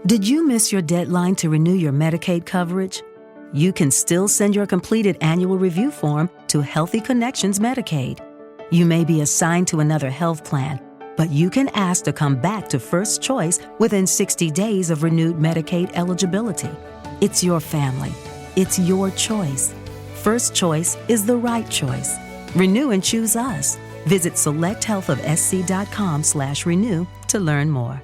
Did you miss your deadline to renew your Medicaid coverage? You can still send your completed annual review form to Healthy Connections Medicaid. You may be assigned to another health plan, but you can ask to come back to First Choice within 60 days of renewed Medicaid eligibility. It's your family. It's your choice. First Choice is the right choice. Renew and choose us. Visit selecthealthofsc.com/renew to learn more.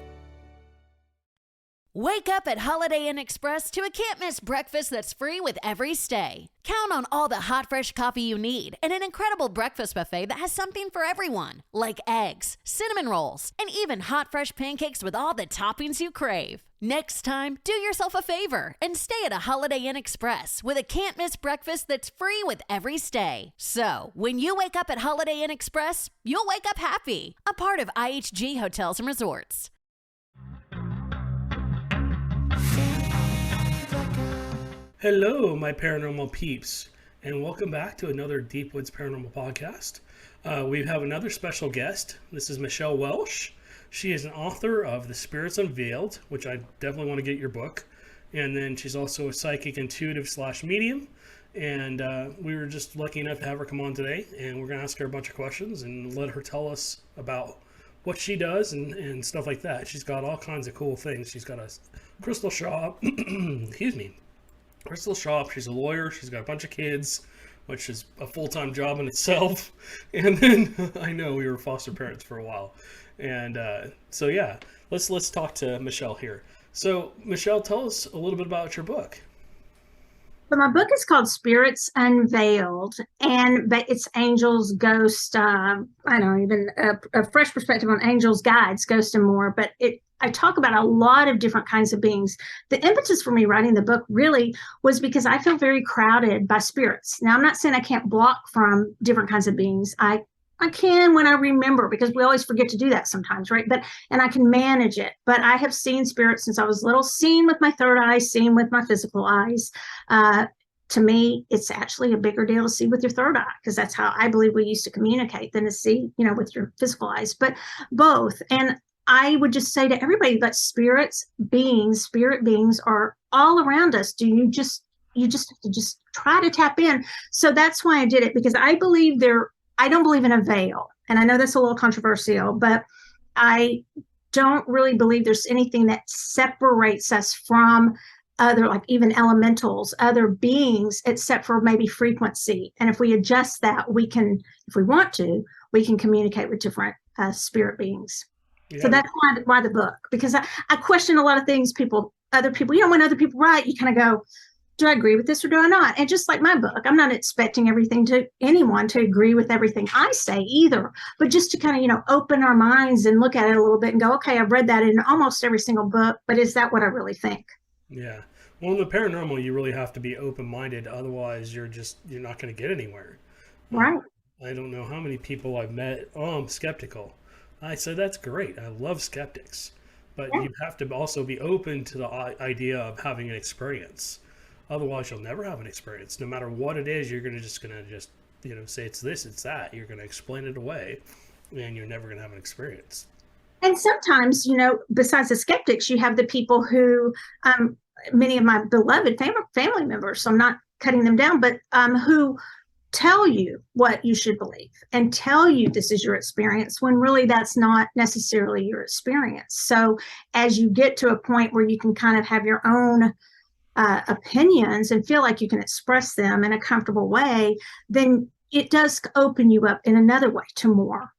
Wake up at Holiday Inn Express to a can't-miss breakfast that's free with every stay. Count on all the hot, fresh coffee you need and an incredible breakfast buffet that has something for everyone, like eggs, cinnamon rolls, and even hot, fresh pancakes with all the toppings you crave. Next time, do yourself a favor and stay at a Holiday Inn Express with a can't-miss breakfast that's free with every stay. So, when you wake up at Holiday Inn Express, you'll wake up happy. A part of IHG Hotels and Resorts. Hello, my paranormal peeps, and welcome back to another Deep Woods Paranormal podcast. We have another special guest. This is Michelle Walsh. She is an author of The Spirits Unveiled, which I definitely want to get your book. And then she's also a psychic intuitive / medium. And we were just lucky enough to have her come on today. And we're going to ask her a bunch of questions and let her tell us about what she does and stuff like that. She's got all kinds of cool things. She's got a crystal shop. Excuse me. Crystal shop. She's a lawyer. She's got a bunch of kids, which is a full-time job in itself. And then I know we were foster parents for a while. And so yeah, let's talk to Michelle here. So Michelle, tell us a little bit about your book. So my book is called Spirits Unveiled, and it's angels, ghosts, I don't know, even a fresh perspective on angels, guides, ghosts, and more. But I talk about a lot of different kinds of beings. The impetus for me writing the book really was because I feel very crowded by spirits. Now, I'm not saying I can't block from different kinds of beings. I can when I remember, because we always forget to do that sometimes, right? And I can manage it. But I have seen spirits since I was little, seen with my third eye, seen with my physical eyes. To me, it's actually a bigger deal to see with your third eye, because that's how I believe we used to communicate than to see, with your physical eyes, but both. And I would just say to everybody that spirit beings are all around us. You just have to just try to tap in. So that's why I did it, because I don't believe in a veil. And I know that's a little controversial, but I don't really believe there's anything that separates us from other, like even elementals, other beings, except for maybe frequency. And if we adjust that, we can, if we want to, we can communicate with different spirit beings. Yeah. So that's why the book, because I question a lot of things other people, when other people write, you kind of go, do I agree with this or do I not? And just like my book, I'm not expecting anyone to agree with everything I say either, but just to kind of, open our minds and look at it a little bit and go, okay, I've read that in almost every single book, but is that what I really think? Yeah. Well, in the paranormal, you really have to be open-minded. Otherwise, you're not going to get anywhere. Right. I don't know how many people I've met. Oh, I'm skeptical. I said, that's great. I love skeptics. But you have to also be open to the idea of having an experience. Otherwise, you'll never have an experience. No matter what it is, you're going to just say it's this, it's that. You're going to explain it away, and you're never going to have an experience. And sometimes, besides the skeptics, you have the people who, many of my beloved family members, so I'm not cutting them down, but who tell you what you should believe and tell you this is your experience, when really that's not necessarily your experience. So as you get to a point where you can kind of have your own opinions and feel like you can express them in a comfortable way, then it does open you up in another way to more,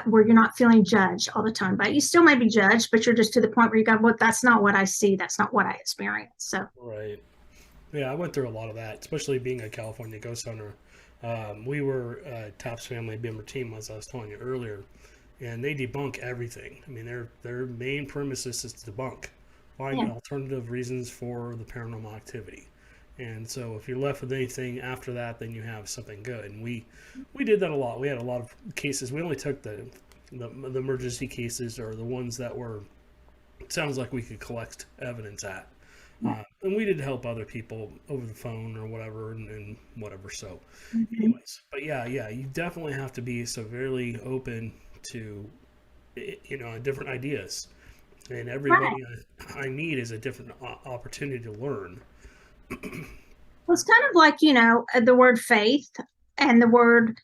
where you're not feeling judged all the time. But you still may be judged, but you're just to the point where you go, well, that's not what I see. That's not what I experience. So right. Yeah, I went through a lot of that, especially being a California ghost hunter. We were Top's family member team, as I was telling you earlier, and they debunk everything. I mean, their main premise is to debunk. Find alternative reasons for the paranormal activity. And so if you're left with anything after that, then you have something good. And we did that a lot. We had a lot of cases. We only took the emergency cases, or the ones that were, it sounds like we could collect evidence at. And we did help other people over the phone or whatever, and whatever. So anyways, but yeah, you definitely have to be severely open to, different ideas. And Right. everybody I meet is a different opportunity to learn. Well, it's kind of like, the word faith and the word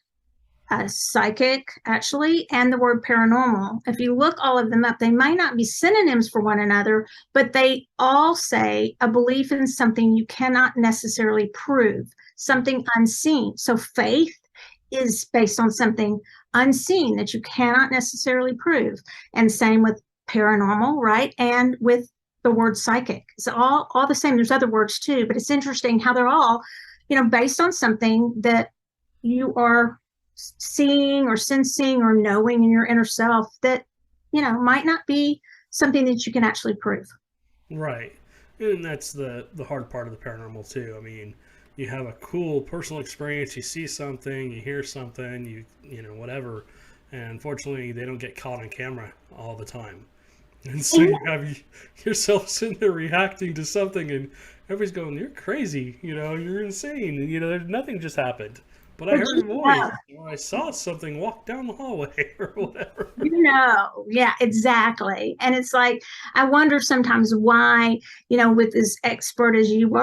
psychic, actually, and the word paranormal. If you look all of them up, they might not be synonyms for one another, but they all say a belief in something you cannot necessarily prove, something unseen. So faith is based on something unseen that you cannot necessarily prove. And same with paranormal, right? And with the word psychic. It's all the same. There's other words too, but it's interesting how they're all, based on something that you are seeing or sensing or knowing in your inner self that, might not be something that you can actually prove. Right. And that's the hard part of the paranormal too. I mean, you have a cool personal experience, you see something, you hear something, whatever, and unfortunately they don't get caught on camera all the time. And so you have yourself sitting there reacting to something and everybody's going, "You're crazy, you're insane." Nothing just happened. But I But heard a voice or I saw something walk down the hallway or whatever. yeah, exactly. And it's like, I wonder sometimes why, with as expert as and you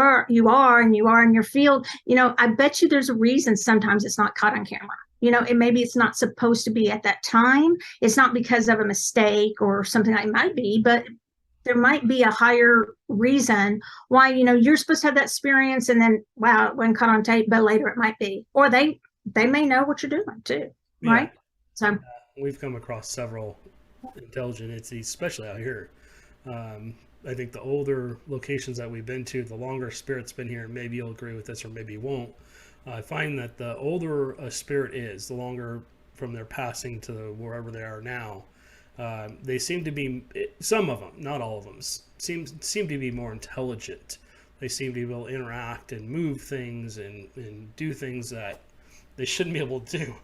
are in your field, I bet you there's a reason sometimes it's not caught on camera. And maybe it's not supposed to be at that time. It's not because of a mistake or something like it might be, but there might be a higher reason why, you're supposed to have that experience and then, wow, it wasn't caught on tape, but later it might be. Or they may know what you're doing too, Yeah, right? So we've come across several intelligent entities, especially out here. I think the older locations that we've been to, the longer spirit's been here, maybe you'll agree with this or maybe you won't. I find that the older a spirit is, the longer from their passing to wherever they are now, they seem to be, some of them, not all of them, seem to be more intelligent. They seem to be able to interact and move things and do things that they shouldn't be able to do.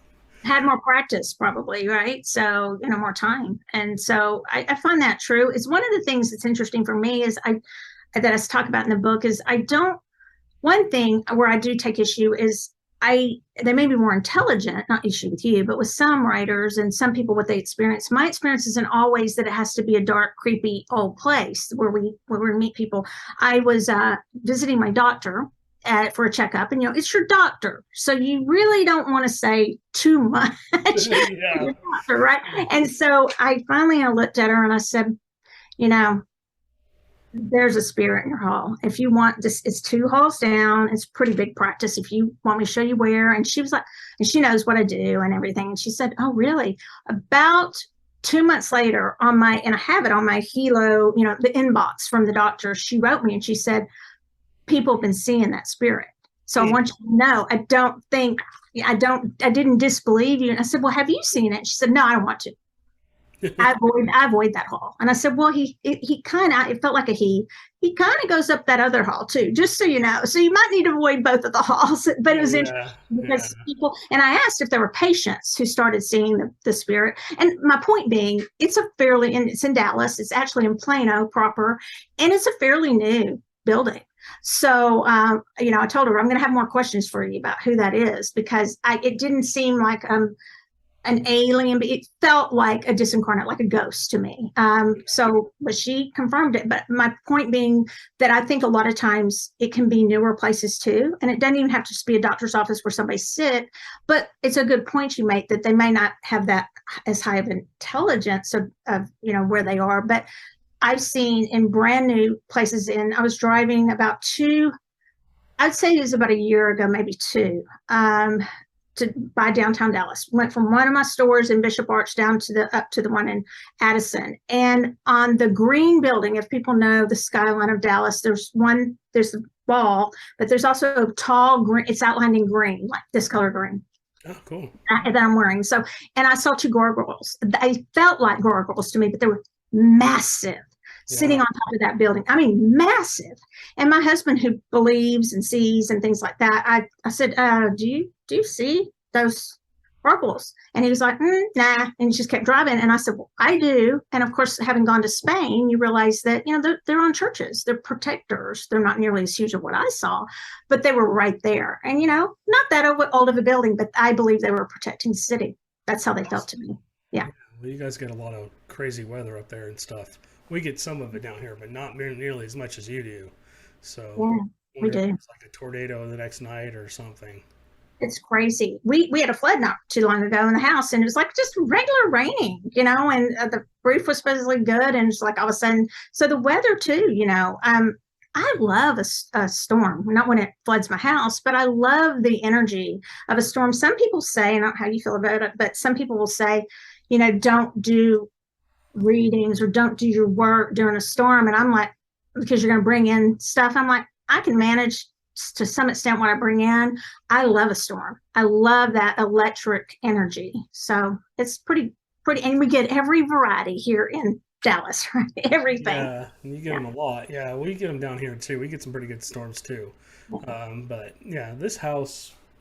had more practice probably, right? So, more time. And so I find that true. It's one of the things that's interesting for me is that I talk about in the book is I don't, one thing where I do take issue is they may be more intelligent, not issue with you, but with some writers and some people what they experience. My experience isn't always that it has to be a dark, creepy old place where we meet people. I was visiting my doctor for a checkup, and it's your doctor, so you really don't want to say too much to Yeah. your doctor, right? And so I finally looked at her and I said, you know, there's a spirit in your hall. If you want this, it's 2 halls down. It's pretty big practice. If you want me to show you where. And she was like, and she knows what I do and everything. And she said, oh, really? About 2 months later and I have it on my Hilo, the inbox from the doctor, she wrote me and she said, people have been seeing that spirit. So I want you to know, I didn't disbelieve you. And I said, well, have you seen it? She said, no, I don't want to. I avoid that hall. And I said, well, he kind of, it felt like he kind of goes up that other hall too, just so you know. So you might need to avoid both of the halls. But it was interesting because people, and I asked if there were patients who started seeing the spirit. And my point being, it's in Dallas. It's actually in Plano proper. And it's a fairly new building. So, I told her I'm going to have more questions for you about who that is because it didn't seem like an alien, but it felt like a disincarnate, like a ghost to me. But she confirmed it. But my point being that I think a lot of times it can be newer places too. And it doesn't even have to just be a doctor's office where somebody's sick, but it's a good point you make that they may not have that as high of intelligence of where they are. But I've seen in brand new places I was driving I'd say it was about a year ago, maybe 2, by downtown Dallas. Went from one of my stores in Bishop Arch down up to the one in Addison. And on the green building, if people know the skyline of Dallas, there's the wall, but there's also a tall green, it's outlined in green, like this color green. Oh, cool. That I'm wearing. So, and I saw 2 gargoyles. They felt like gargoyles to me, but they were massive. Sitting on top of that building. I mean, massive. And my husband, who believes and sees and things like that, I said, do you see those gargoyles? And he was like, nah. And he just kept driving. And I said, well, I do. And of course, having gone to Spain, you realize that, they're on churches. They're protectors. They're not nearly as huge as what I saw, but they were right there. And, not that old of a building, but I believe they were protecting the city. That's how they felt to me. Yeah. Well, you guys get a lot of crazy weather up there and stuff. we get some of it down here, but not nearly as much as you do. So Yeah, I we wonder if do. it's like a tornado the next night or something. It's crazy. We had a flood not too long ago in the house, and it was like just regular raining, and the roof was supposedly good, and it's like all of a sudden, so the weather too, I love a storm, not when it floods my house, but I love the energy of a storm. Some people say, I don't know how you feel about it, but some people will say, don't do readings or don't do your work during a storm. And I'm like, because you're going to bring in stuff. I'm like, I can manage to some extent what I bring in. I love a storm. I love that electric energy. So it's pretty, and we get every variety here in Dallas, right? Everything. Yeah, you get Yeah. them a lot. Yeah, we get them down here too. We get some pretty good storms too. But yeah, this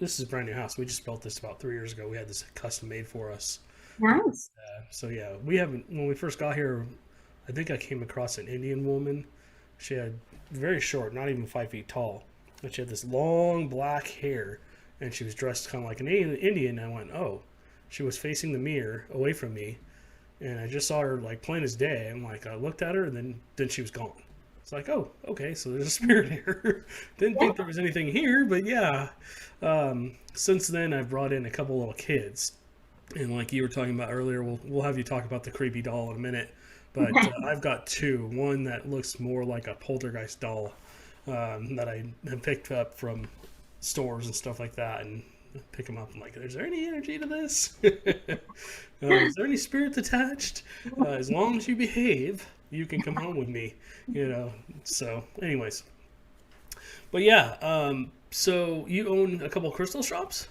is a brand new house. We just built this about 3 years ago. We had this custom made for us. Nice. So yeah, we haven't. When we first got here, I think I came across an Indian woman. She had very short, not even 5 feet tall, and she had this long black hair, and she was dressed kind of like an Indian. And I went, oh, she was facing the mirror away from me, and I just saw her like plain as day. I'm like, I looked at her, and then she was gone. It's like, oh, okay, so there's a spirit here. Didn't think there was anything here, but yeah. Since then, I've brought in a couple little kids, and like you were talking about earlier, we'll have you talk about the creepy doll in a minute. But I've got two. One that looks more like a poltergeist doll that I have picked up from stores and stuff like that, and pick them up. I'm like, is there any energy to this? Is there any spirits attached? As long as you behave, you can come home with me. So, anyways, but yeah. So you own a couple crystal shops?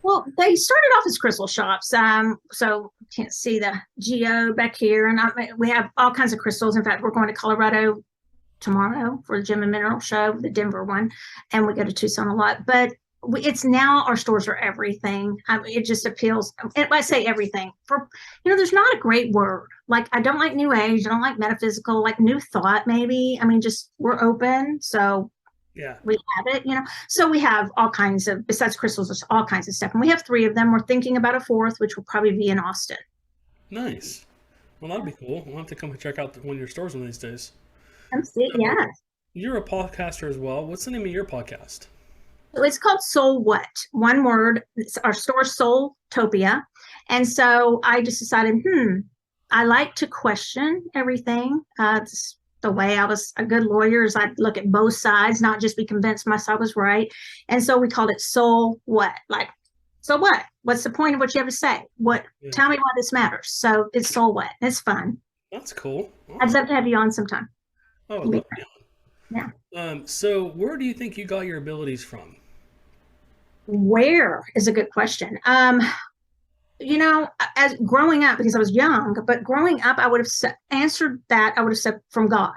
Well, they started off as crystal shops. So you can't see the geo back here, and we have all kinds of crystals. In fact, we're going to Colorado tomorrow for the Gem and Mineral Show, the Denver one, and we go to Tucson a lot. But it's now our stores are everything. It just appeals. And I say everything for, there's not a great word. Like I don't like New Age. I don't like metaphysical. Like New Thought, maybe. I mean, just we're open. So Yeah. we have it, So we have all kinds of, besides crystals, there's all kinds of stuff. And we have three of them. We're thinking about a fourth, which will probably be in Austin. Nice. Well, that'd be cool. We'll have to come and check out one of your stores one of these days. So, Yeah. you're a podcaster as well. What's the name of your podcast? So it's called Soul What? One word. It's our store, Soultopia. And so I just decided, I like to question everything. It's the way I was a good lawyer is I'd look at both sides, not just be convinced my side was right. And so we called it Soul What? Like, so what? What's the point of what you have to say? Yeah. Tell me why this matters. So it's Soul What? It's fun. That's cool. I'd love to have you on sometime. Oh, I love it. Yeah. So where do you think you got your abilities from? Where is a good question. As growing up, because I was young, but growing up, I would have answered that. I would have said from God.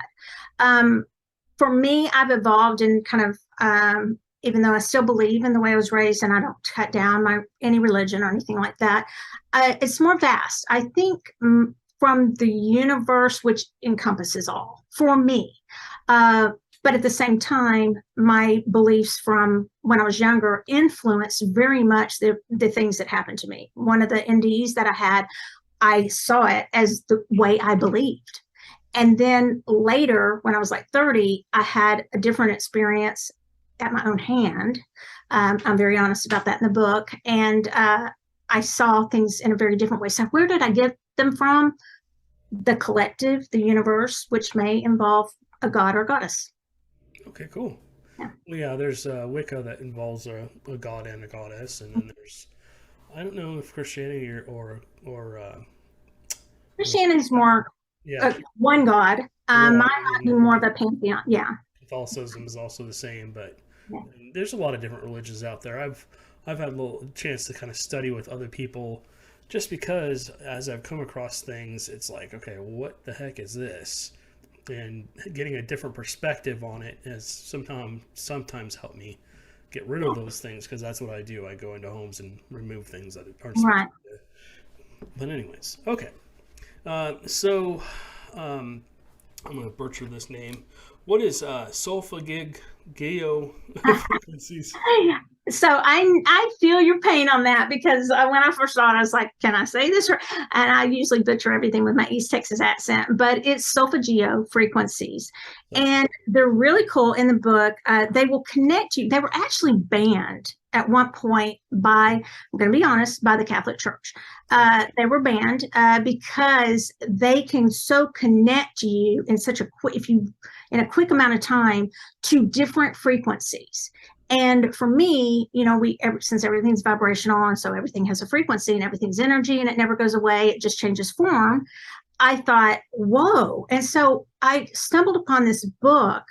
For me, I've evolved in kind of, even though I still believe in the way I was raised, and I don't cut down any religion or anything like that. It's more vast. I think from the universe, which encompasses all for me. But at the same time, my beliefs from when I was younger influenced very much the things that happened to me. One of the NDEs that I had, I saw it as the way I believed. And then later, when I was like 30, I had a different experience at my own hand. I'm very honest about that in the book. And I saw things in a very different way. So where did I get them from? The collective, the universe, which may involve a god or goddess. Okay, cool. Yeah. Well, yeah, there's Wicca that involves a god and a goddess, and then there's I don't know if Christianity or Christianity is more yeah, one God. Mine yeah, might be more of a pantheon. Yeah. Catholicism is also the same, but Yeah. there's a lot of different religions out there. I've had a little chance to kind of study with other people, just because as I've come across things, it's like, okay, what the heck is this? And getting a different perspective on it has sometimes helped me get rid of those things, because that's what I do. I go into homes and remove things that aren't supposed Right. to. But anyways, okay. So I'm going to butcher this name. What is sulfagig frequencies? So I feel your pain on that because when I first saw it, I was like, "Can I say this?" And I usually butcher everything with my East Texas accent, but it's solfeggio frequencies, and they're really cool. In the book, they will connect you. They were actually banned at one point by, I'm going to be honest, by the Catholic Church. They were banned because they can so connect you in such a quick, if you in a quick amount of time, to different frequencies. And for me, since everything's vibrational and so everything has a frequency and everything's energy and it never goes away, it just changes form. I thought, whoa. And so I stumbled upon this book,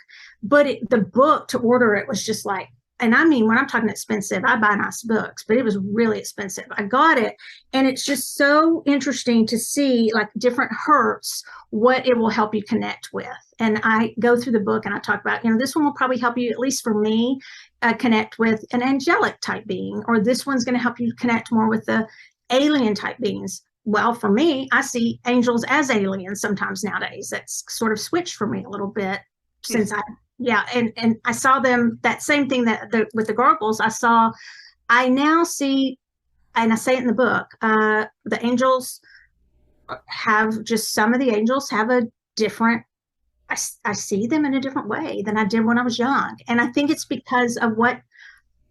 but the book to order it was just like, and I mean, when I'm talking expensive, I buy nice books, but it was really expensive. I got it. And it's just so interesting to see like different hertz, what it will help you connect with. And I go through the book and I talk about, this one will probably help you, at least for me, connect with an angelic type being, or this one's going to help you connect more with the alien type beings. Well, for me, I see angels as aliens sometimes nowadays. That's sort of switched for me a little bit since and I saw them, that same thing with the gargles. I now see, and I say it in the book, the angels have just, some of the angels have a different, I see them in a different way than I did when I was young. And I think it's because of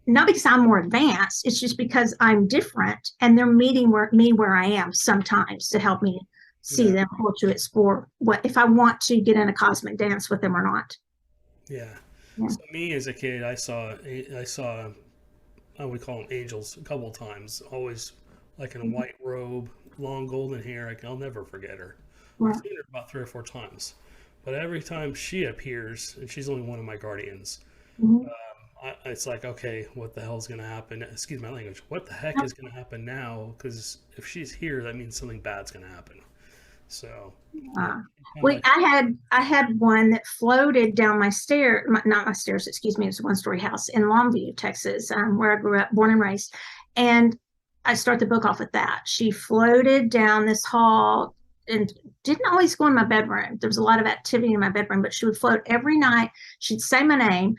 not because I'm more advanced, it's just because I'm different and they're meeting me where I am sometimes to help me see them or to explore if I want to get in a cosmic dance with them or not. Yeah. So me as a kid, I saw I would call them angels a couple of times, always like in a white robe, long golden hair. I'll never forget her. I've seen her about 3 or 4 times. But every time she appears, and she's only one of my guardians, it's like, okay, what the hell's going to happen? Excuse my language. What the heck is going to happen now? Because if she's here, that means something bad's going to happen. So, I had one that floated down my stair, not my stairs, excuse me. It was a one-story house in Longview, Texas, where I grew up, born and raised. And I start the book off with that. She floated down this hall and didn't always go in my bedroom. There was a lot of activity in my bedroom, but she would float every night. She'd say my name.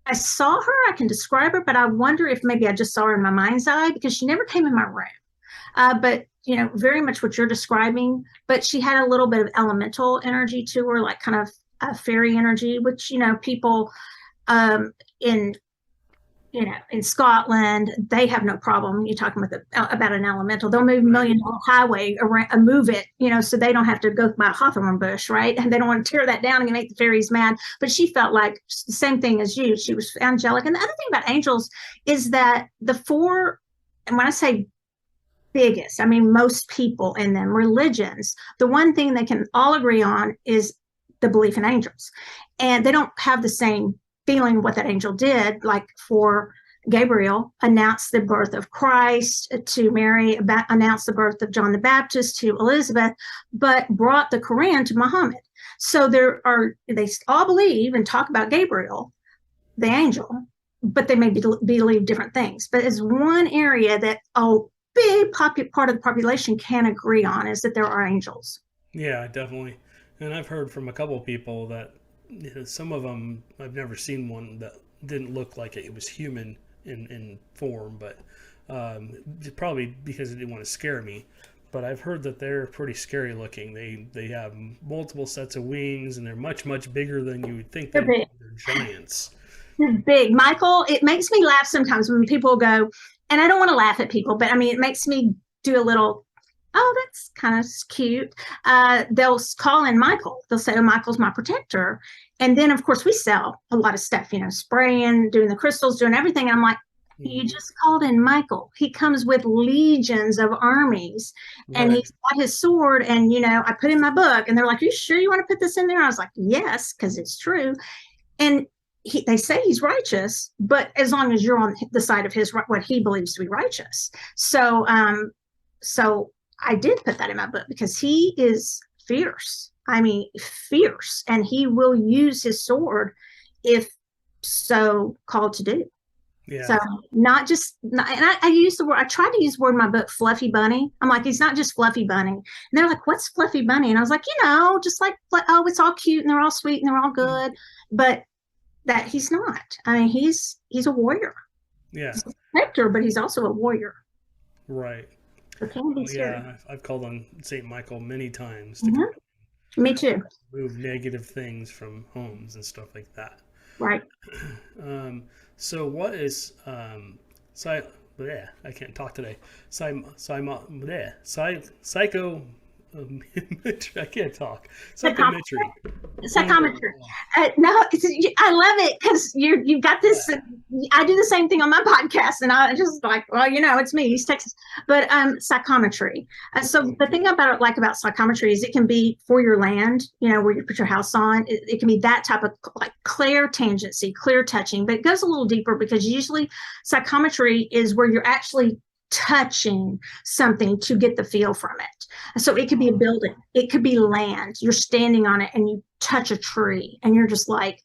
I saw her, I can describe her, but I wonder if maybe I just saw her in my mind's eye because she never came in my room. But very much what you're describing, but she had a little bit of elemental energy to her, like kind of fairy energy, which, people in Scotland, they have no problem. You're talking about an elemental. They'll move $1 million highway around, move it, so they don't have to go by a hawthorn bush, right? And they don't want to tear that down and make the fairies mad. But she felt like the same thing as you. She was angelic. And the other thing about angels is that and when I say biggest, I mean most people in them, religions, the one thing they can all agree on is the belief in angels. And they don't have the same feeling what that angel did, like for Gabriel announced the birth of Christ to Mary, announced the birth of John the Baptist to Elizabeth, but brought the Quran to Muhammad. So they all believe and talk about Gabriel, the angel, but they may believe different things. But it's one area that big part of the population can agree on, is that there are angels. Yeah, definitely. And I've heard from a couple of people that some of them, I've never seen one that didn't look like it was human in form, but probably because it didn't want to scare me. But I've heard that they're pretty scary looking. They have multiple sets of wings, and they're much, much bigger than you would think. They're giants. They're big. Michael, it makes me laugh sometimes when people go, and I don't want to laugh at people, but I mean, it makes me do a little, oh, that's kind of cute. They'll call in Michael. They'll say, oh, Michael's my protector. And then, of course, we sell a lot of stuff, spraying, doing the crystals, doing everything. And I'm like, you just called in Michael. He comes with legions of armies, and he's got his sword. And, I put in my book, and they're like, are you sure you want to put this in there? I was like, yes, because it's true. And they say he's righteous, but as long as you're on the side of what he believes to be righteous. So I did put that in my book because he is fierce. I mean, fierce, and he will use his sword if so called to do. Yeah. So and I use the word, I tried to use the word in my book, fluffy bunny. I'm like, he's not just fluffy bunny. And they're like, what's fluffy bunny? And I was like, just like, oh, it's all cute and they're all sweet and they're all good. But that he's not. I mean, he's a warrior. Yeah. He's a protector, but he's also a warrior. Right. So it can be Well, scary. yeah, I've called on Saint Michael many times to Mhm. Me too. remove negative things from homes and stuff like that. Right. Um, so what is psy? Bleh, I can't talk today. Psycho. I can't talk. Psychometry. Psychometry. No, I love it because you've got this. I do the same thing on my podcast, and I just like, well, it's me, East Texas. But psychometry. So the thing about psychometry is it can be for your land, where you put your house on. It can be that type of like clear tangency, clear touching, but it goes a little deeper because usually psychometry is where you're actually touching something to get the feel from it. So it could be a building, it could be land. You're standing on it and you touch a tree and you're just like,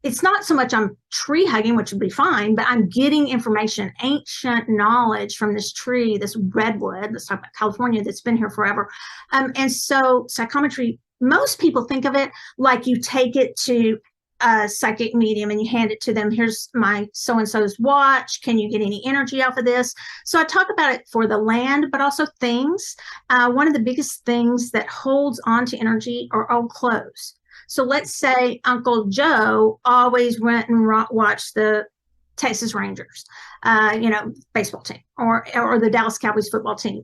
it's not so much I'm tree hugging, which would be fine, but I'm getting information, ancient knowledge from this tree, this redwood, let's talk about California, that's been here forever. And so psychometry, most people think of it like you take it to a psychic medium and you hand it to them. Here's my so-and-so's watch. Can you get any energy off of this? So I talk about it for the land, but also things. One of the biggest things that holds on to energy are old clothes. So let's say Uncle Joe always went and watched the Texas Rangers, baseball team, or the Dallas Cowboys football team.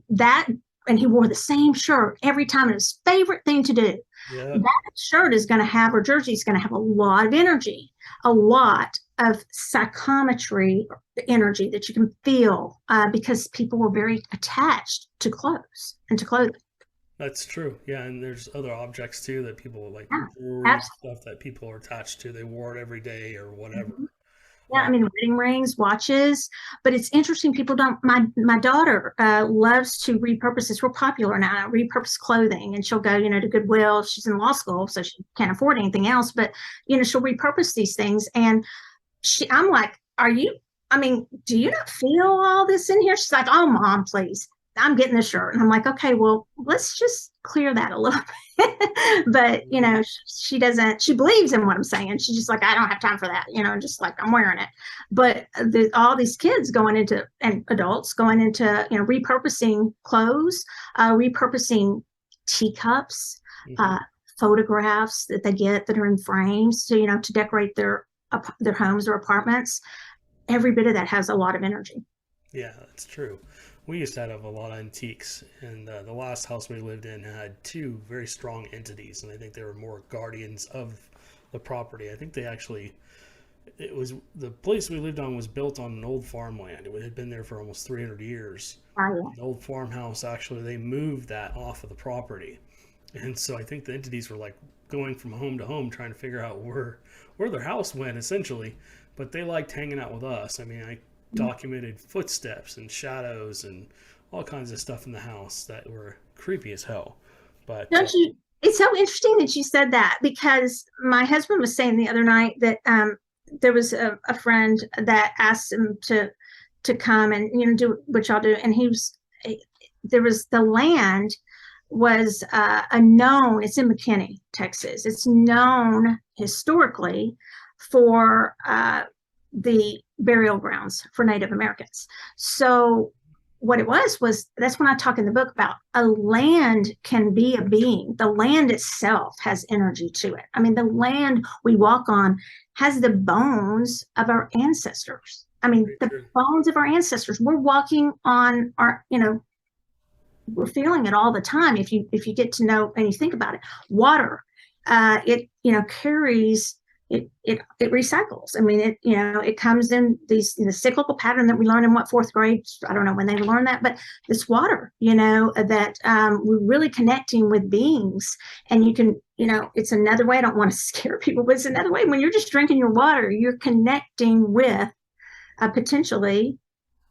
And he wore the same shirt every time. It was his favorite thing to do. Yeah. That shirt is going to have, or jersey is going to have a lot of energy, a lot of psychometry energy that you can feel because people were very attached to clothes and to clothing. That's true. Yeah, and there's other objects too that people like Yeah, stuff that people are attached to. They wore it every day or whatever. mm-hmm. Yeah, I mean, wedding rings, watches, but it's interesting. People don't. My daughter loves to repurpose. It's real popular now. Repurpose clothing, and she'll go, to Goodwill. She's in law school, so she can't afford anything else. But she'll repurpose these things. And I'm like, are you? I mean, do you not feel all this in here? She's like, oh, Mom, please. I'm getting the shirt. And I'm like, okay, well, let's just clear that a little bit. But, she doesn't, she believes in what I'm saying. She's just like, I don't have time for that, just like I'm wearing it. But all these kids going into, and adults going into, repurposing clothes, repurposing teacups, photographs that they get that are in frames to, to decorate their homes or apartments. Every bit of that has a lot of energy. Yeah, that's true. We used to have a lot of antiques, and the last house we lived in had two very strong entities, and I think they were more guardians of the property. I think the place we lived on was built on an old farmland. It had been there for almost 300 years. Oh, yeah. The old farmhouse, actually, they moved that off of the property. And so I think the entities were like going from home to home trying to figure out where their house went, essentially. But they liked hanging out with us. I mean, I documented footsteps and shadows and all kinds of stuff in the house that were creepy as hell. But it's so interesting that you said that, because my husband was saying the other night that there was a friend that asked him to come and do what y'all do, and the land was a known, it's in McKinney, Texas, it's known historically for the burial grounds for Native Americans. So what it was that's when I talk in the book about a land can be a being. The land itself has energy to it. I mean, the land we walk on has the bones of our ancestors. I mean, the bones of our ancestors. We're walking on our, we're feeling it all the time. If you get to know and you think about it, water, it carries. It recycles. I mean, it comes in the cyclical pattern that we learn in fourth grade. I don't know when they learn that, but this water, that we're really connecting with beings. And you can, it's another way. I don't want to scare people, but it's another way. When you're just drinking your water, you're connecting with potentially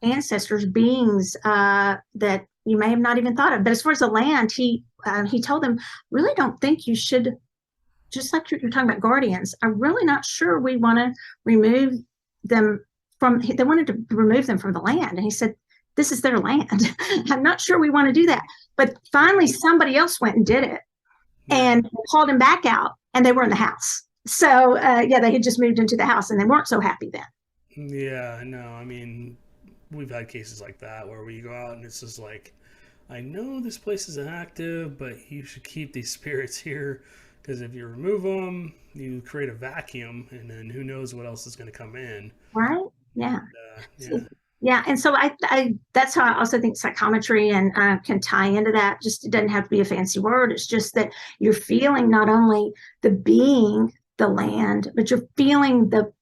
ancestors, beings that you may have not even thought of. But as far as the land, he told them, really don't think you should. Just like you're talking about guardians, I'm really not sure we want to remove them they wanted to remove them from the land. And he said, this is their land. I'm not sure we want to do that. But finally, somebody else went and did it and called him back out, and they were in the house. So yeah, they had just moved into the house and they weren't so happy then. Yeah, no, I mean, we've had cases like that where we go out and it's just like, I know this place is inactive, but you should keep these spirits here because if you remove them, you create a vacuum, and then who knows what else is going to come in. Right? Yeah. And, yeah. Yeah, and so I that's how I also think psychometry and can tie into that. Just it doesn't have to be a fancy word. It's just that you're feeling not only the being, the land, but you're feeling the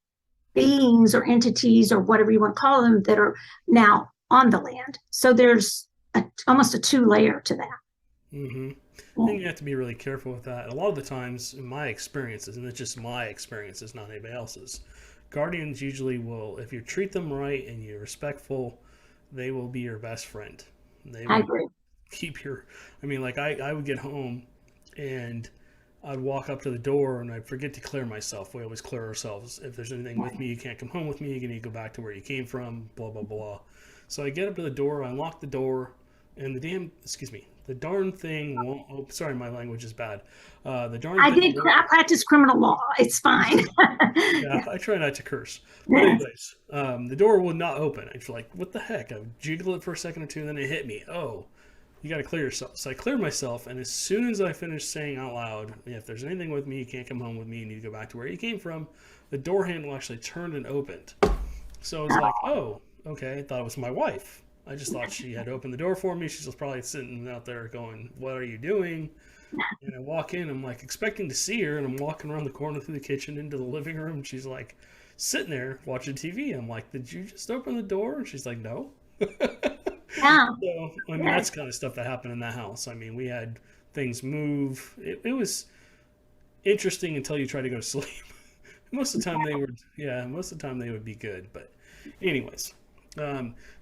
beings or entities or whatever you want to call them that are now on the land. So there's almost a two layer to that. Mm-hmm. Yeah. And you have to be really careful with that. A lot of the times, in my experiences, and it's just my experiences, not anybody else's, guardians usually will, if you treat them right and you're respectful, they will be your best friend. They I will agree. keep your, I mean, like I would get home and I'd walk up to the door and I'd forget to clear myself. We always clear ourselves. If there's anything with me, you can't come home with me. You need to go back to where you came from, blah, blah, blah. So I get up to the door, I unlock the door, and the darn thing won't, oh, sorry, my language is bad. The darn I thing did. I practice criminal law. It's fine. yeah, I try not to curse. But anyways, the door would not open. I was like, what the heck? I would jiggle it for a second or two, and then it hit me. Oh, you got to clear yourself. So I cleared myself, and as soon as I finished saying out loud, if there's anything with me, you can't come home with me, you need to go back to where you came from, the door handle actually turned and opened. So I was like, oh, okay. I thought it was my wife. I just thought she had opened the door for me. She's probably sitting out there going, what are you doing? And I walk in, I'm like expecting to see her, and I'm walking around the corner through the kitchen into the living room, and she's like sitting there watching TV. I'm like, did you just open the door? And she's like, no. Yeah. So, I mean, that's kind of stuff that happened in that house. I mean, we had things move. It was interesting until you try to go to sleep. Most of the time most of the time they would be good. But anyways,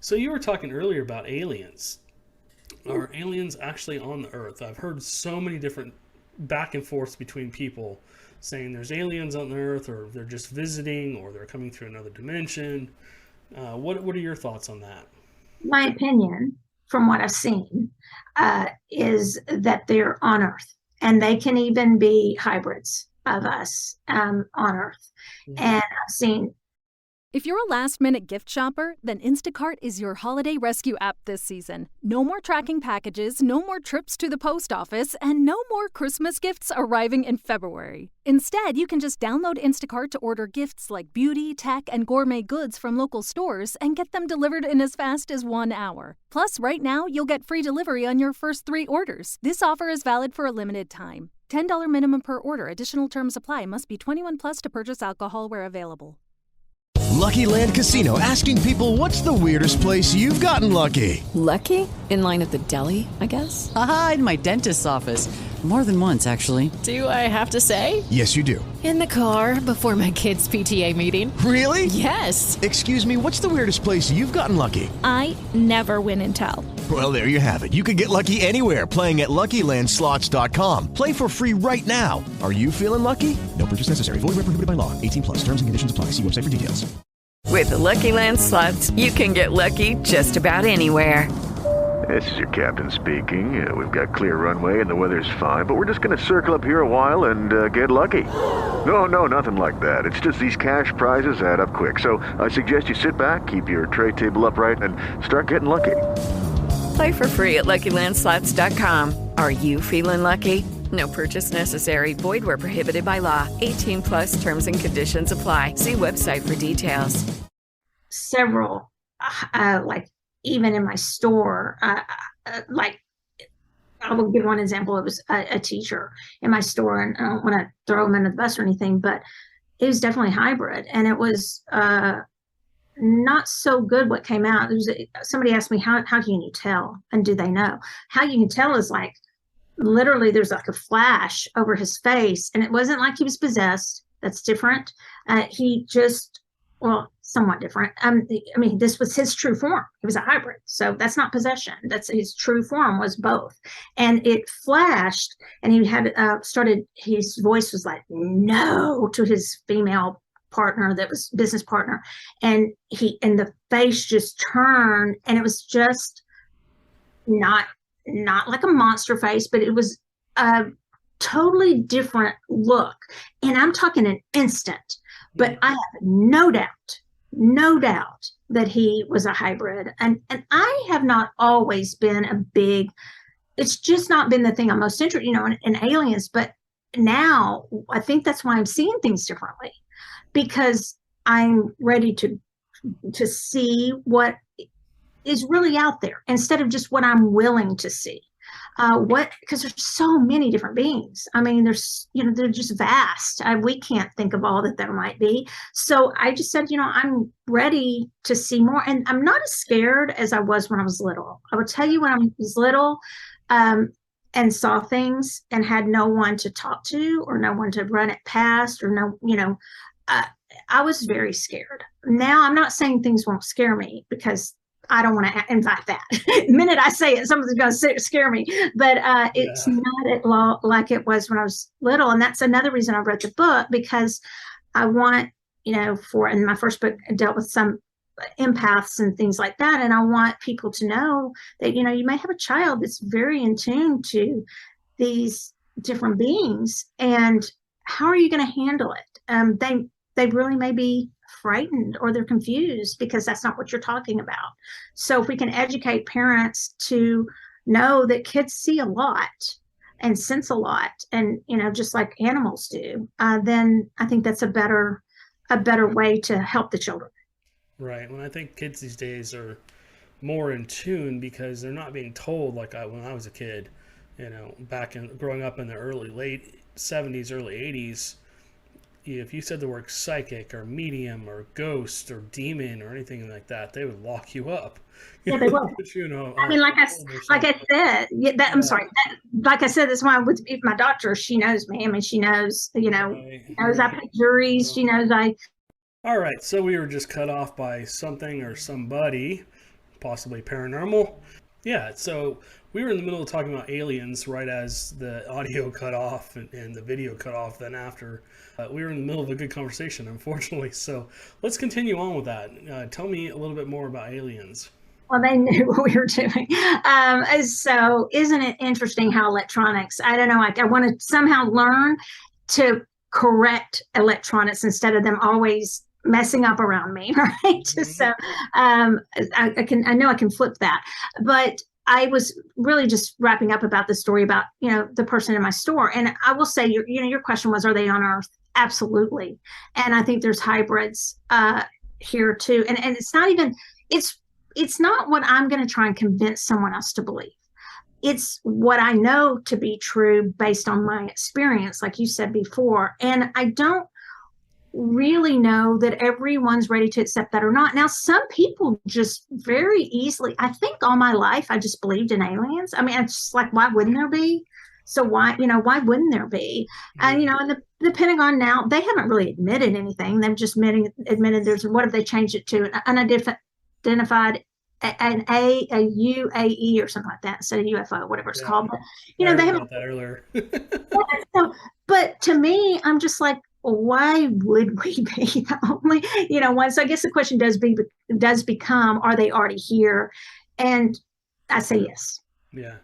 so you were talking earlier about aliens. Are aliens actually on the Earth? I've heard so many different back and forths between people saying there's aliens on the Earth, or they're just visiting, or they're coming through another dimension. What are your thoughts on that? My opinion, from what I've seen, is that they're on Earth, and they can even be hybrids of us on Earth. Mm-hmm. And I've seen. If you're a last-minute gift shopper, then Instacart is your holiday rescue app this season. No more tracking packages, no more trips to the post office, and no more Christmas gifts arriving in February. Instead, you can just download Instacart to order gifts like beauty, tech, and gourmet goods from local stores and get them delivered in as fast as 1 hour. Plus, right now, you'll get free delivery on your first 3 orders. This offer is valid for a limited time. $10 minimum per order. Additional terms apply. Must be 21 plus to purchase alcohol where available. Lucky Land Casino, asking people, what's the weirdest place you've gotten lucky? Lucky? In line at the deli, I guess? Aha, in my dentist's office. More than once, actually. Do I have to say? Yes, you do. In the car before my kids' PTA meeting. Really? Yes. Excuse me, what's the weirdest place you've gotten lucky? I never win and tell. Well, there you have it. You can get lucky anywhere, playing at LuckyLandSlots.com. Play for free right now. Are you feeling lucky? No purchase necessary. Void where prohibited by law. 18 plus. Terms and conditions apply. See website for details. With the Lucky Land Slots, you can get lucky just about anywhere. This is your captain speaking. We've got clear runway and the weather's fine, but we're just going to circle up here a while and get lucky. No, nothing like that. It's just these cash prizes add up quick. So I suggest you sit back, keep your tray table upright, and start getting lucky. Play for free at LuckyLandSlots.com. Are you feeling lucky? No purchase necessary. Void where prohibited by law. 18 plus terms and conditions apply. See website for details. Several, like even in my store, like I will give one example. It was a teacher in my store, and I don't want to throw him under the bus or anything, but it was definitely hybrid, and it was not so good what came out. It was, somebody asked me, how can you tell, and do they know? How you can tell is like, literally there's like a flash over his face, and it wasn't like he was possessed. That's different. He just, well, somewhat different. I mean, this was his true form. He was a hybrid. So that's not possession. That's his true form was both. And it flashed, and he had started, his voice was like, no, to his female partner that was business partner. And the face just turned, and it was just not like a monster face, but it was totally different look. And I'm talking an instant, but I have no doubt that he was a hybrid. And I have not always been a big, it's just not been the thing I'm most interested, in aliens. But now I think that's why I'm seeing things differently, because I'm ready to see what is really out there instead of just what I'm willing to see. Because there's so many different beings. I mean, they're just vast. We can't think of all that there might be. So I just said, I'm ready to see more. And I'm not as scared as I was when I was little. I would tell you, when I was little, and saw things and had no one to talk to or no one to run it past or I was very scared. Now I'm not saying things won't scare me, because I don't want to invite that. The minute I say it, something's going to scare me. But it's not like it was when I was little. And that's another reason I wrote the book, because I want, in my first book, I dealt with some empaths and things like that. And I want people to know that, you may have a child that's very in tune to these different beings. And how are you going to handle it? They really may be frightened or they're confused because that's not what you're talking about. So if we can educate parents to know that kids see a lot and sense a lot, and just like animals do, then I think that's a better way to help the children. Right. When I think kids these days are more in tune because they're not being told like when I was a kid, back in growing up in the late 70s, early 80s. If you said the word psychic or medium or ghost or demon or anything like that, they would lock you up. Yeah, they would. I mean, like I said, I'm sorry. Like I said, that's why with my doctor, she knows me. I mean, she knows, knows I pick juries. She knows I. All right, so we were just cut off by something or somebody, possibly paranormal. Yeah, so we were in the middle of talking about aliens right as the audio cut off and the video cut off then after. We were in the middle of a good conversation, unfortunately. So let's continue on with that. Tell me a little bit more about aliens. Well, they knew what we were doing. So isn't it interesting how electronics, I don't know, I want to somehow learn to correct electronics instead of them always messing up around me, right? Mm-hmm. So I know I can flip that. But I was really just wrapping up about the story about, the person in my store. And I will say, your question was, are they on Earth? Absolutely. And I think there's hybrids here too. And it's not even, it's not what I'm going to try and convince someone else to believe. It's what I know to be true based on my experience, like you said before. And I don't really know that everyone's ready to accept that or not. Now, some people just very easily, I think all my life, I just believed in aliens. I mean, it's just like, why wouldn't there be? So why wouldn't there be? And, and the Pentagon now, they haven't really admitted anything. They've just admitted there's, what have they changed it to? Unidentified, an UAE or something like that, instead of UFO, whatever it's called. But, they haven't that earlier. But to me, I'm just like, why would we be the only, one? So I guess the question does become, are they already here? And I say yes. Yeah.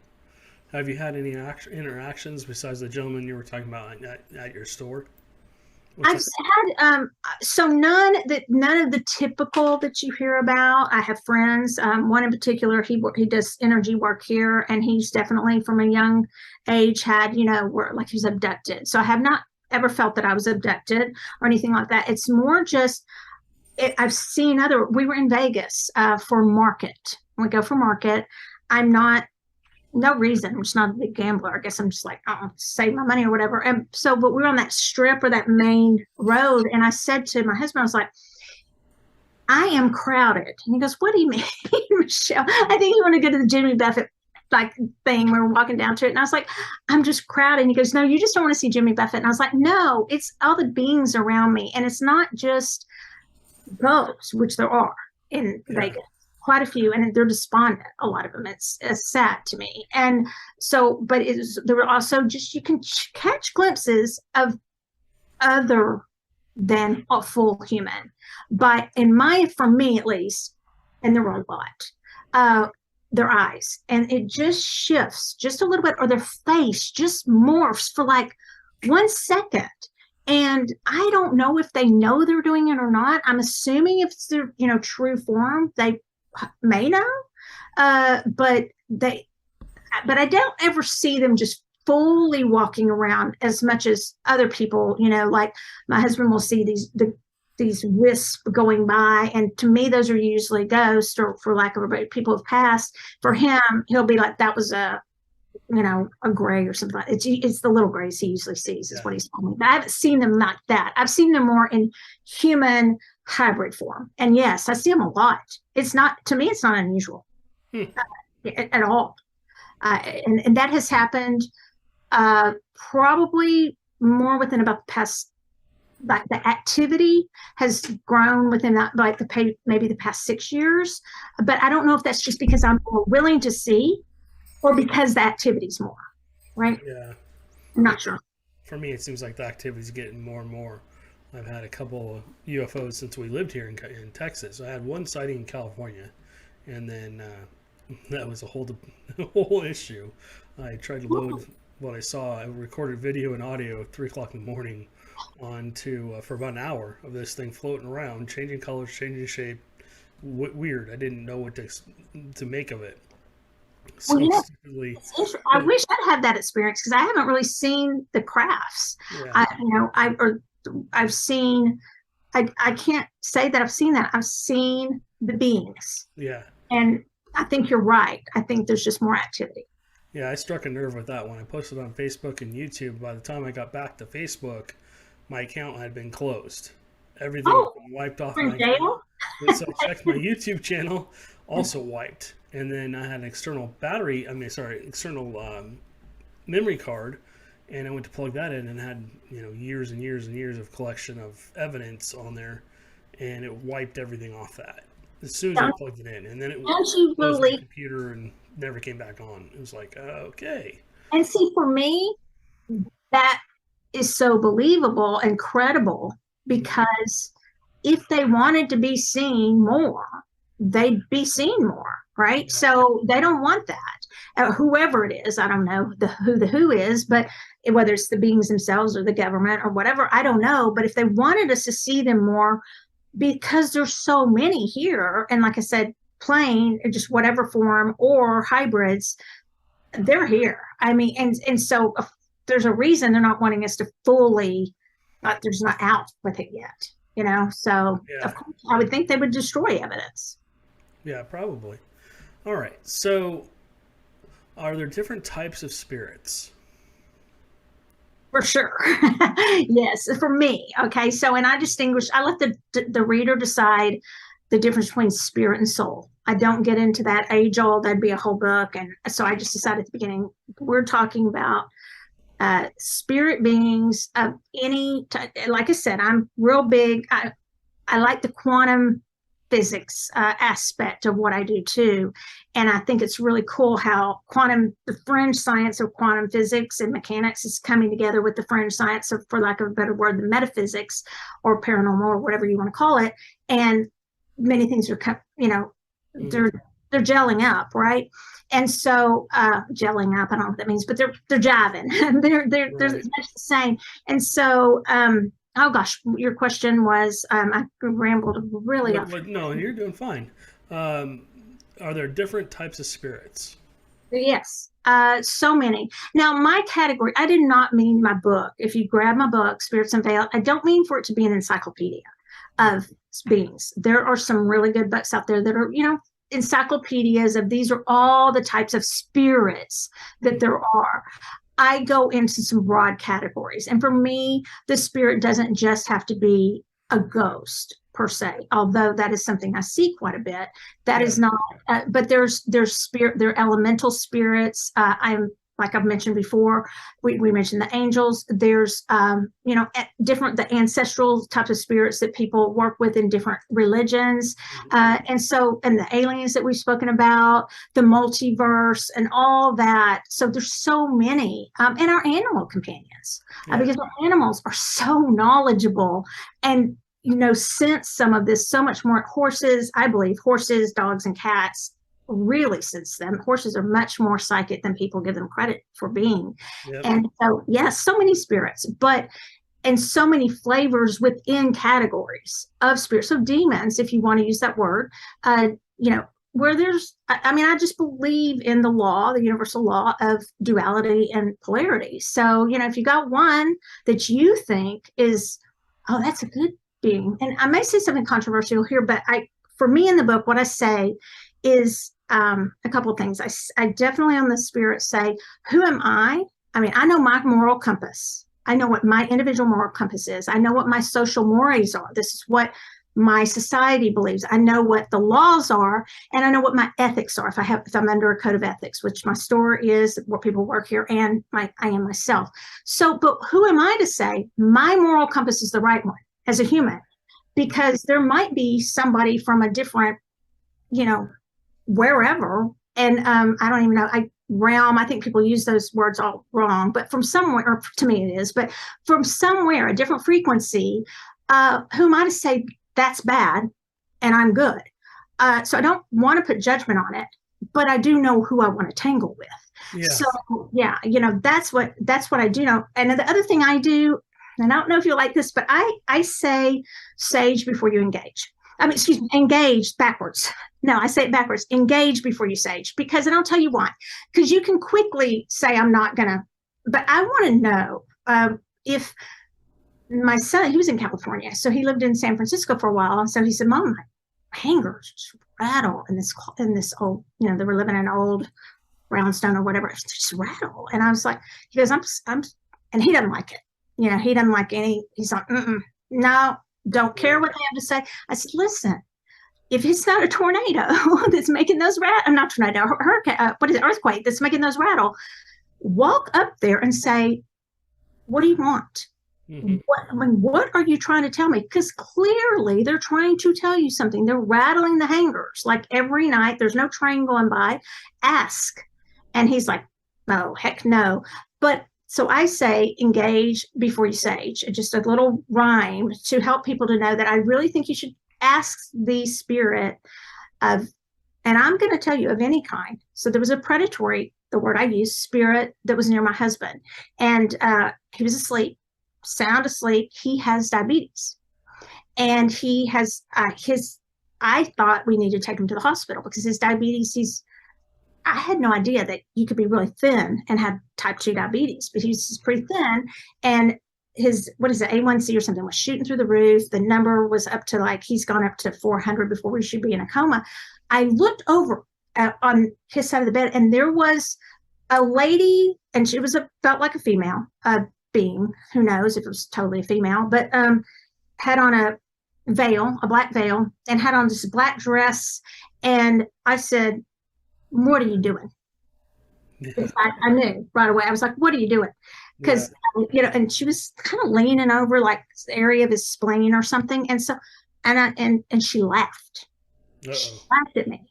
Have you had any interactions besides the gentleman you were talking about at your store? I've had so none of the typical that you hear about. I have friends. One in particular, he does energy work here, and he's definitely from a young age had where like he was abducted. So I have not ever felt that I was abducted or anything like that. It's more just I've seen we were in Vegas for market. We go for market. I'm not. No reason. I'm just not a big gambler. I guess I'm just like, save my money or whatever. And so, but we were on that strip or that main road. And I said to my husband, I was like, I am crowded. And he goes, what do you mean, Michelle? I think you want to go to the Jimmy Buffett thing. We were walking down to it. And I was like, I'm just crowded. And he goes, no, you just don't want to see Jimmy Buffett. And I was like, no, it's all the beings around me. And it's not just ghosts, which there are in Vegas. Quite a few, and they're despondent. A lot of them. It's sad to me. And so, but there were also just, you can catch glimpses of other than a full human. But for me at least, and there were a lot, their eyes, and it just shifts just a little bit, or their face just morphs for like 1 second. And I don't know if they know they're doing it or not. I'm assuming if it's their, true form, they may know. But I don't ever see them just fully walking around as much as other people, like my husband will see these wisps going by, and to me those are usually ghosts, or for lack of a better, people have passed. For him, he'll be like, that was a gray or something. It's the little grays he usually sees, is what he's told me. But I haven't seen them like that. I've seen them more in human hybrid form, and yes, I see them a lot. It's not, to me, it's not unusual at all. And that has happened probably more within about the past, like the activity has grown within that, like maybe the past 6 years. But I don't know if that's just because I'm more willing to see, or because the activity's more, right? Yeah. I'm not sure. For me, it seems like the activity's getting more and more. I've had a couple of UFOs since we lived here in Texas. I had one sighting in California, and then that was a whole issue. I tried to load what I saw, a recorded video and audio at 3 o'clock in the morning onto for about an hour of this thing floating around, changing colors, changing shape. Weird. I didn't know what to make of it. So I wish I'd had that experience, because I haven't really seen the crafts. Yeah. I've seen. I can't say that I've seen that. I've seen the beings. Yeah. And I think you're right. I think there's just more activity. Yeah, I struck a nerve with that one. I posted on Facebook and YouTube. By the time I got back to Facebook, my account had been closed. Everything had been wiped off my account. So I checked my YouTube channel, also wiped. And then I had an external memory card, and I went to plug that in and had, years and years and years of collection of evidence on there, and it wiped everything off that as soon as I plugged it in. And then it closed my computer and never came back on. It was like, okay. And see, for me, that is so believable and credible, because if they wanted to be seen more, they'd be seen more, right? So they don't want that. Whoever it is, I don't know who the who is, but whether it's the beings themselves or the government or whatever, I don't know. But if they wanted us to see them more, because there's so many here, and like I said, plain, just whatever form or hybrids, they're here. I mean, and so there's a reason they're not wanting us to fully, they're just not out with it yet, So of course, I would think they would destroy evidence. Yeah, probably. All right. So, are there different types of spirits? For sure. Yes, for me. Okay. So, and I let the reader decide the difference between spirit and soul. I don't get into that age old, that'd be a whole book. And so I just decided at the beginning, we're talking about spirit beings of any type. Like I said, I'm real big. I like the quantum physics aspect of what I do too. And I think it's really cool how the fringe science of quantum physics and mechanics is coming together with the fringe science of, for lack of a better word, the metaphysics or paranormal or whatever you want to call it. And many things are, they're gelling up, right? And so gelling up, I don't know what that means, but they're jiving. they're much the same. And so oh gosh, your question was, I rambled really off. No, you're doing fine. Are there different types of spirits? Yes, so many. Now, my category, I did not mean my book. If you grab my book, Spirits Unveiled, I don't mean for it to be an encyclopedia of beings. There are some really good books out there that are, encyclopedias of these are all the types of spirits that there are. I go into some broad categories. And for me, the spirit doesn't just have to be a ghost per se, although that is something I see quite a bit. That is not, but there's spirit, there are elemental spirits. Like I've mentioned before, we mentioned the angels. There's, the ancestral types of spirits that people work with in different religions. And the aliens that we've spoken about, the multiverse and all that. So there's so many, and our animal companions, because our animals are so knowledgeable and, sense some of this so much more. Horses, I believe, dogs and cats really sense them. Horses are much more psychic than people give them credit for being. Yep. And so, yes, so many spirits, and so many flavors within categories of spirits. So demons, if you want to use that word, where I just believe in the law, the universal law of duality and polarity. So, if you got one that you think is, oh, that's a good being. And I may say something controversial here, but for me in the book, what I say is a couple of things. I definitely on the spirit say, who am I? I mean, I know my moral compass. I know what my individual moral compass is. I know what my social mores are. This is what my society believes. I know what the laws are, and I know what my ethics are. If I'm under a code of ethics, which my store is, where people work here, and I am myself. So, but who am I to say my moral compass is the right one as a human? Because there might be somebody from a different, wherever, and I don't even know. Realm. I think people use those words all wrong, but from somewhere, or to me it is, but from somewhere, a different frequency. Who am I to say that's bad and I'm good? So I don't want to put judgment on it, but I do know who I want to tangle with. Yes. So yeah, that's what I do know. And the other thing I do, and I don't know if you like this, but I say sage before you engage. Excuse me, engage backwards. No, I say it backwards. Engage before you sage, because, and I'll tell you why. Because you can quickly say, I'm not gonna, but I want to know if my son, he was in California, so he lived in San Francisco for a while, and so he said, Mom, my hangers just rattle in this old, they were living in an old brownstone or whatever, it just rattle. And I was like, he goes, I'm, and he doesn't like it. He doesn't like he's like, no, don't care what they have to say. I said, listen, if it's not a tornado that's making those not tornado, hurricane, earthquake that's making those rattle, walk up there and say, what do you want? Mm-hmm. What are you trying to tell me? Because clearly they're trying to tell you something. They're rattling the hangers like every night. There's no train going by. Ask. And he's like, no, heck no. But so I say, engage before you sage, just a little rhyme to help people to know that I really think you should ask the spirit of, and I'm going to tell you, of any kind. So there was a predatory, the word I used, spirit, that was near my husband. And he was asleep, sound asleep. He has diabetes. And he has I thought we needed to take him to the hospital because his diabetes, I had no idea that you could be really thin and have type 2 diabetes, but he's pretty thin. And his, A1C or something was shooting through the roof. The number was up to he's gone up to 400 before we should be in a coma. I looked over on his side of the bed, and there was a lady, and she felt like a female being, who knows if it was totally a female, but had on a black veil, and had on this black dress. And I said, what are you doing? Yeah. I knew right away. I was like, what are you doing? Because, and she was kind of leaning over the area of his spleen or something. And so, and she laughed. Uh-oh. She laughed at me.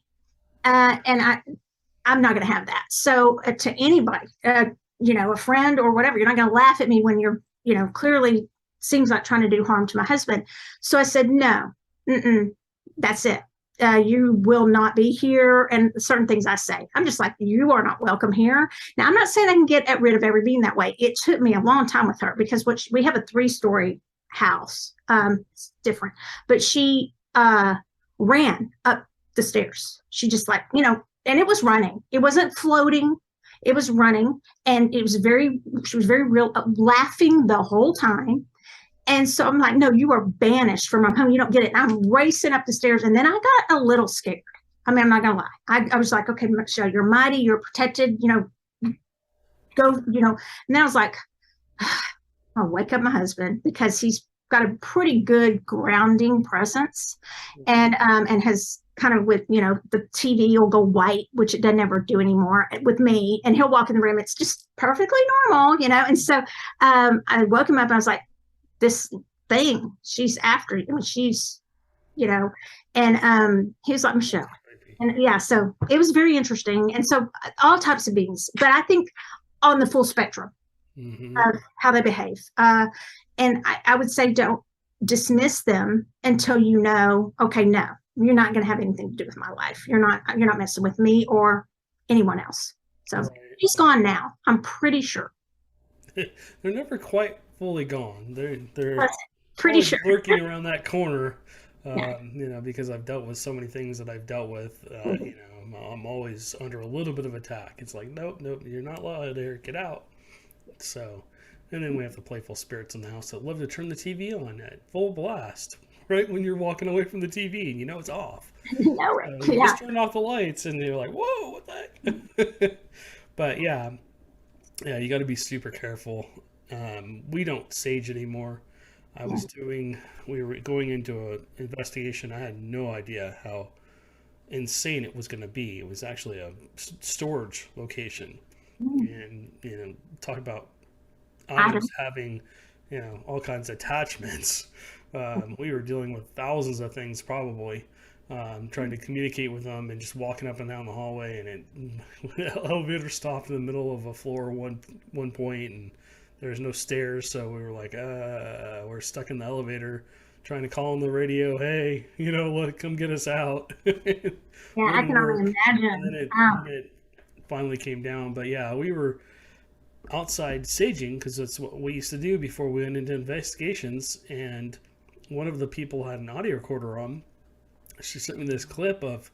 And I'm not going to have that. So to anybody, a friend or whatever, you're not going to laugh at me when you're, clearly seems like trying to do harm to my husband. So I said, no, that's it. You will not be here. And certain things I say, I'm just like, you are not welcome here. Now, I'm not saying I can get rid of every being that way. It took me a long time with her because we have a 3-story house. It's different, but she ran up the stairs. She just and it was running. It wasn't floating. It was running. And she was very real, laughing the whole time. And so I'm like, no, you are banished from my home. You don't get it. And I'm racing up the stairs. And then I got a little scared. I mean, I'm not going to lie. I was like, okay, Michelle, you're mighty. You're protected. Go, And then I was like, I'll wake up my husband because he's got a pretty good grounding presence. And has kind of with, the TV will go white, which it doesn't ever do anymore with me. And he'll walk in the room. It's just perfectly normal, And so I woke him up and I was like, this thing, she's after you. I mean, she's, and he was like, Michelle. And yeah, so it was very interesting. And so all types of beings, but I think on the full spectrum of how they behave. And I would say don't dismiss them until okay, no, you're not going to have anything to do with my life. You're not messing with me or anyone else. So she's gone now. I'm pretty sure. They're never quite fully gone. They're pretty sure lurking around that corner. You know, because I've dealt with so many things that I've dealt with. You know, I'm always under a little bit of attack. It's like, nope, you're not allowed here. Get out. So, and then we have the playful spirits in the house that love to turn the TV on at full blast, right when you're walking away from the TV and you know it's off. You just turn off the lights and you're like, whoa, what the heck? But yeah, you got to be super careful. We don't sage anymore. We were going into an investigation. I had no idea how insane it was going to be. It was actually a storage location. And, you know, talk about items having, you know, all kinds of attachments. We were dealing with thousands of things probably, trying to communicate with them and just walking up and down the hallway, and the elevator stopped in the middle of a floor one point, and there's no stairs, so we were like, we're stuck in the elevator trying to call on the radio, hey, you know what, come get us out. I can only imagine. And then it finally came down. But yeah, we were outside saging because that's what we used to do before we went into investigations, and one of the people had an audio recorder on. She sent me this clip of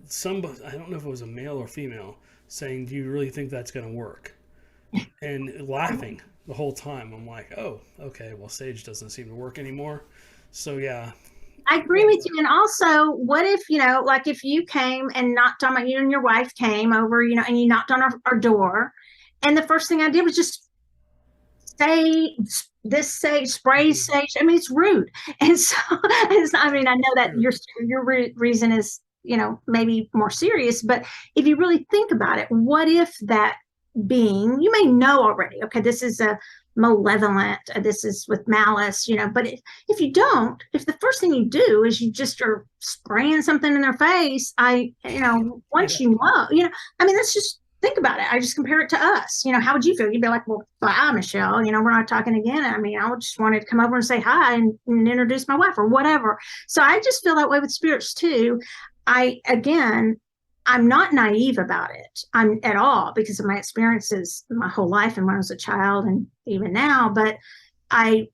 somebody, I don't know if it was a male or female, saying, do you really think that's going to work? And laughing the whole time. I'm like, oh, okay, well, sage doesn't seem to work anymore. So yeah, I agree with you. And also, what if, you know, like if you came and knocked on you and your wife came over, you know, and you knocked on our door, and the first thing I did was just spray sage. I mean, it's rude. And so, I mean, I know that your reason is, you know, maybe more serious, but if you really think about it, what if that being, you may know already, okay, this is a malevolent, this is with malice, you know, but if you don't, if the first thing you do is you just are spraying something in their face, once you know, you know, I mean, let's just think about it. I just compare it to us, you know, how would you feel? You'd be like, well, bye, Michelle, you know, we're not talking again. I mean, I would just wanted to come over and say hi and introduce my wife or whatever. So I just feel that way with spirits too. I'm not naive about it. I'm at all because of my experiences my whole life and when I was a child and even now. But I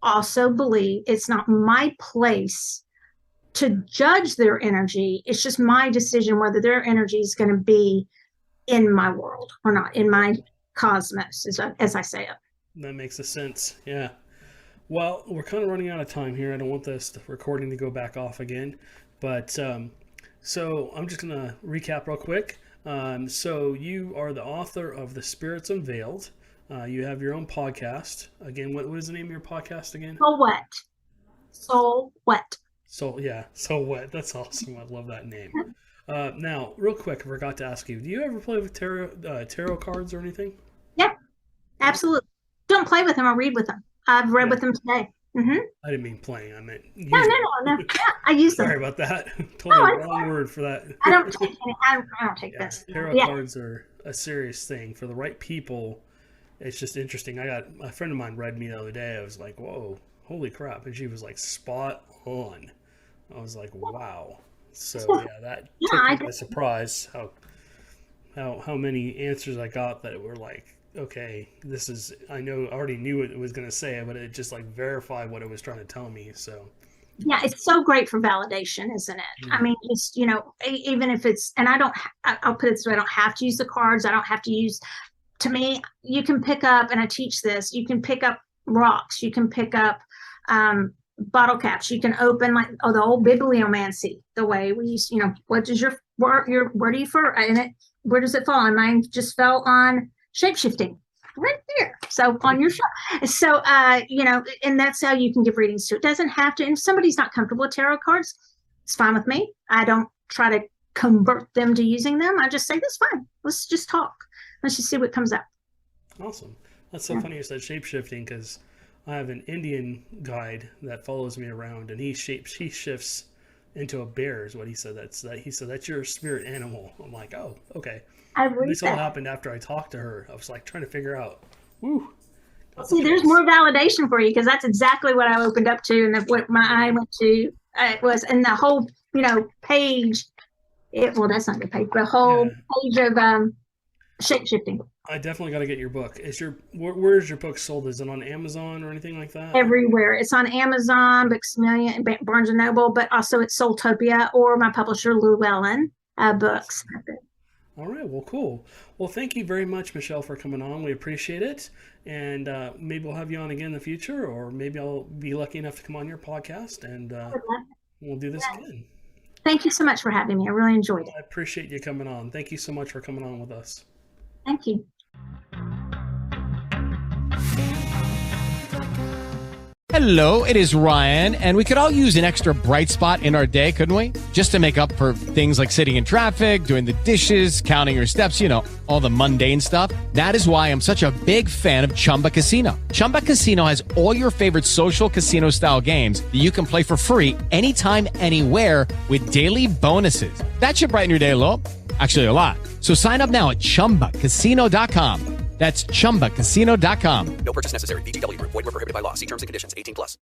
also believe it's not my place to judge their energy. It's just my decision whether their energy is going to be in my world or not, in my cosmos, as I say it. That makes a sense. Yeah. Well, we're kind of running out of time here. I don't want this recording to go back off again, but so I'm just going to recap real quick. So you are the author of The Spirits Unveiled. You have your own podcast. Again, what is the name of your podcast again? So What. So What. That's awesome. I love that name. Now, real quick, I forgot to ask you, do you ever play with tarot cards or anything? Yeah, absolutely. Don't play with them. I read with them. I've read with them today. Mm-hmm. I didn't mean playing. I meant no. Yeah, I use them. Sorry about that. Totally wrong word for that. I don't take this. Tarot cards are a serious thing for the right people. It's just interesting. A friend of mine read me the other day. I was like, whoa, holy crap. And she was like, spot on. I was like, wow. So yeah, that took me by surprise how many answers I got that were like, okay, I already knew what it was going to say, but it just like verified what it was trying to tell me. So yeah, it's so great for validation, isn't it? Mm-hmm. I mean, just, you know, even if it's, and I'll put it this way, I don't have to use the cards. I don't have to use, to me, you can pick up, and I teach this, you can pick up rocks, you can pick up bottle caps, you can open the old bibliomancy, the way we used, you know, what does where do you for, and where does it fall? And mine just fell on shapeshifting right there. So on your show. So, you know, and that's how you can give readings to. It doesn't have to, and if somebody's not comfortable with tarot cards, it's fine with me. I don't try to convert them to using them. I just say, that's fine. Let's just talk. Let's just see what comes up. Awesome. That's so funny you said shapeshifting, because I have an Indian guide that follows me around, and he shifts into a bear is what he said. He said, that's your spirit animal. I'm like, oh, okay. This all happened after I talked to her. I was like trying to figure out. Woo. See, there's more validation for you, because that's exactly what I opened up to, and what my eye went to It was, and the whole, page. Well, that's not the page. The whole page of shape shifting. I definitely got to get your book. Where is your book sold? Is it on Amazon or anything like that? Everywhere. It's on Amazon, Books A Million, Barnes and Noble, but also it's Soultopia or my publisher Llewellyn Books. All right. Well, cool. Well, thank you very much, Michelle, for coming on. We appreciate it, and maybe we'll have you on again in the future, or maybe I'll be lucky enough to come on your podcast, and we'll do this again. Thank you so much for having me. I really enjoyed it. I appreciate you coming on. Thank you so much for coming on with us. Thank you. Hello, it is Ryan, and we could all use an extra bright spot in our day, couldn't we? Just to make up for things like sitting in traffic, doing the dishes, counting your steps, all the mundane stuff. That is why I'm such a big fan of Chumba Casino. Chumba Casino has all your favorite social casino-style games that you can play for free anytime, anywhere with daily bonuses. That should brighten your day a little. Actually, a lot. So sign up now at ChumbaCasino.com. That's ChumbaCasino.com. No purchase necessary. VGW Group. Void where prohibited by law. See terms and conditions. 18+.